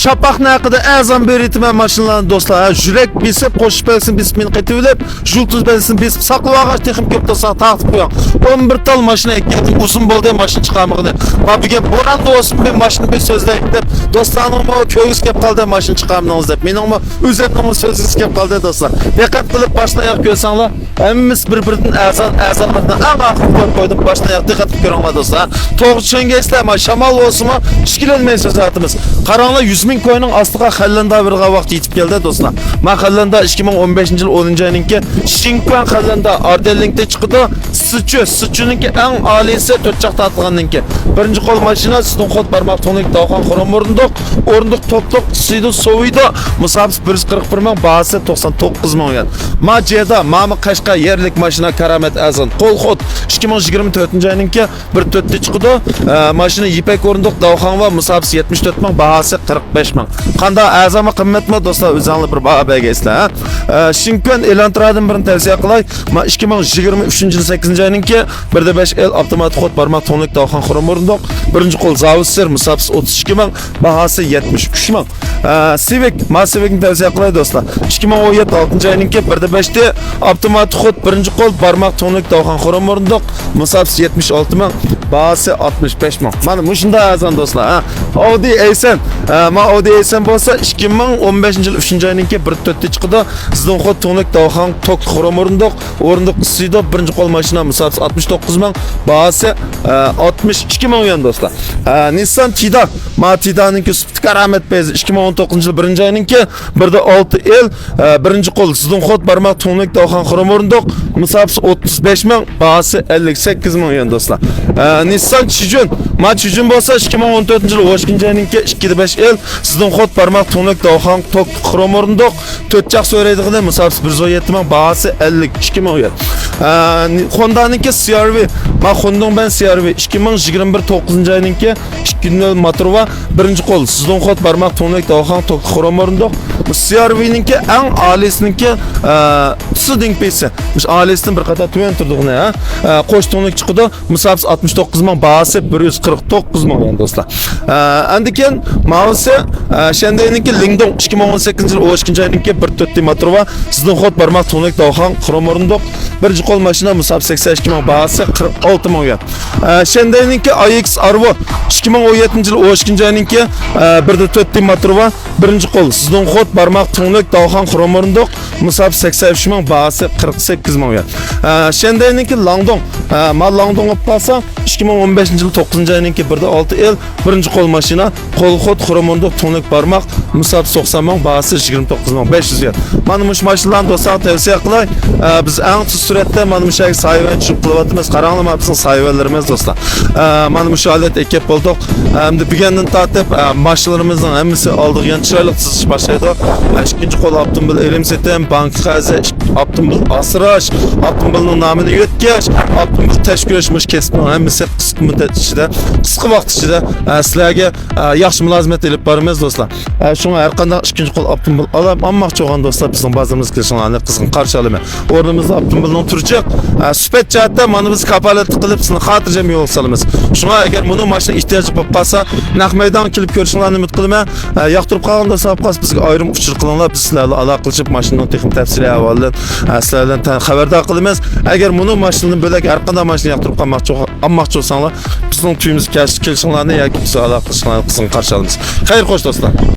şapaqni haqida azam beritiman mashinalarni do'stlar. Yurak besib, qo'shib belsin besib meni qaytib, jultuz belsin besib saqlab ag'ash texim ko'p do'stlar taqib qo'ying. 11 tal mashina ekdim, uzun bo'ldi mashina chiqarmag'ini. Va buga bo'ron do'stim men mashina bir so'zlayib deb do'stlarning ko'yiz kelib qoldi mashina chiqarmag'ingiz deb. Mening o'zimning so'zingiz kelib qoldi do'stlar. Diqqat qilib boshdan oyoq ko'rsanglar, hammamiz bir-biridan azonlardan a'lo qo'ydim boshdan oyoq diqqat qilib ko'ringlar do'stlar. To'g'ri tushungaysizlar, shamol bo'lsinmi, ishkilanmay so'zatimiz. Qaranglar 100 ming ko'yning ostiga Xallanda bir vaqt yetib keldi do'stlar. Men Xallanda 2015-yil 10-oyninki Xinjiang Xallanda Ardelingda chiqdi. Suchuningki eng oliysi 4 chaq tatganninki. Birinchi qo'l mashina sizning xod barmoq to'nik dog'on xorom o'rindiq to'pliq suydi soviydi. Musabs 141 ming, bahasi 99 ming yen. Majeda ma'mi Qashqa yerlik mashina Karamat Azon qo'l xod 2024-oyninki 1/4 chiqdi. Mashina ipak o'rindiq dog'on va musabs 74 ming, bahasi 45 ming. Qanday azami qimmatmi do'stlar, o'zingizlar bir baho bergaysizlar. Xinjiang elantradan birini tavsiya qilay. Men 2023-yil 8-oyninki 1/5 el avtomatik xod barmoq to'nik dog'on xorom o'rindiq. Birinchi qo'l Zavsir musabs 32 ming, bahasi 73 ming. Civic tavsiya qilay do'stlar. 2017-6-oyninki 1/5 de avtomatik xod birinchi qo'l barmoq to'nik dog'on xorom o'rindiq. Musabs 76 ming, bahasi 65 ming. Mana bu shunday azon do'stlar. Audi A7. Ma Audi A7 bo'lsa 2015-yil 3-oyninki 1/4 chiqdi. Sizning xod to'nik dog'on tok xorom o'rindiq suydi birinchi qo'l mashina musabs 69 ming, bahasi 62 ming yen do'stlar. Nissan Tiida. Ma Tiidaninki Karamat bezi 2019-yil 1-oyninki 1/6 el birinchi qo'l sizning xod barmoq to'nik dog'on xorom o'rindiq musabs 35 ming, bahasi 58 ming yen do'stlar. Nissan Chijun. Ma Chijun bo'lsa 2014-yil 2-oyninki 2/5 el sizning xod barmoq to'nik dog'on tok xorom o'rindiq 4 chaq so'raydig'ida musabs 117 ming, bahasi 52 ming yen. Honda'ningki CR-V. Ma Honda'ning ben CR-V 2021 9-oyninki 2.0 motor va birinchi qo'l sizning xod barmoq to'nik dog'on tok xorom o'rindiq. CR-V'ninki eng oliysiniki Suding pesi. Mush oliysidan bir qator tuvan turdig'ini, qo'sh to'nik chiqdi. Musabs 69 ming, bahasi 149 ming yen do'stlar. Andiken mavsi Shandayninki Lingdong 2018-yil 2-oyninki 1.4 motor va sizning xod barmoq to'nik dog'on xorom o'rindiq. Birinchi qo'l mashina musabs 82 ming, bahasi 46 ming yen. Shandayninki AX Arvo 2017-yil 2-oyninki 1.4 motor va birinchi qo'l sizning xod barmoq to'nik dog'on xorom o'rindiq musabs 83 ming, bahasi 48 ming yen. Shandayninki Langdong. Ma Langdong olib qolsa 2015-yil 9-oyninki 1/6 el birinchi qo'l mashina qo'l xod xorom o'rindiq to'nik barmoq musabs 90 ming, bahasi 29 ming 500 yen. Mana bu mashinalarni do'stlar tavsiya qilay. Biz eng tez suratda mana bu shaykh sayvan tushib qilyapmiz. Qaranglar bizning sayvanlarimiz do'stlar. Mana bu holat ekib bo'ldik. Endi bugundan tortib mashinalarimizning hammasi oldigan chiroyli chizish boshlaydi. Ikkinchi qo'l avtomobil elimsetem, bank qazi, avtomobil asrash, avtomobilning nomini yetkash, avtomobil tashkilashmish kesibning hammasi qisqa muddat ichida, qisqa vaqt ichida sizlarga yaxshi mulozimat elib boramiz do'stlar. Shunga har qanday ikkinchi qo'l avtomobil olmoqchi bo'lgan do'stlar bizning bazarimizga kelishinglarni qizg'in qarshi olaman. O'rnimizda avtomobilning turchiq, sifat jihatda mana biz kapolat qilib sizni xotirjam yo'l solamiz. Shunga agar buni mashina ehtiyoji bo'lib qolsa, naq maydon kelib ko'rishinglarni umid qilaman. Yoqtirib qolgan do'stlar, bizga ayrim uchur qilinglar, biz sizlarga aloqa qilib mashinaning texnik tafsili ahvolini sizlardan xabardor qilamiz. Agar buni mashinadan bo'lak har qanday mashina yoqtirib qolmoqchi bo'lsanglar, bizning tuyimizga kelishinglarni yoki bizga aloqa qilishinglarni qizg'in qarshi olamiz. Xayr, xo'sh do'stlar.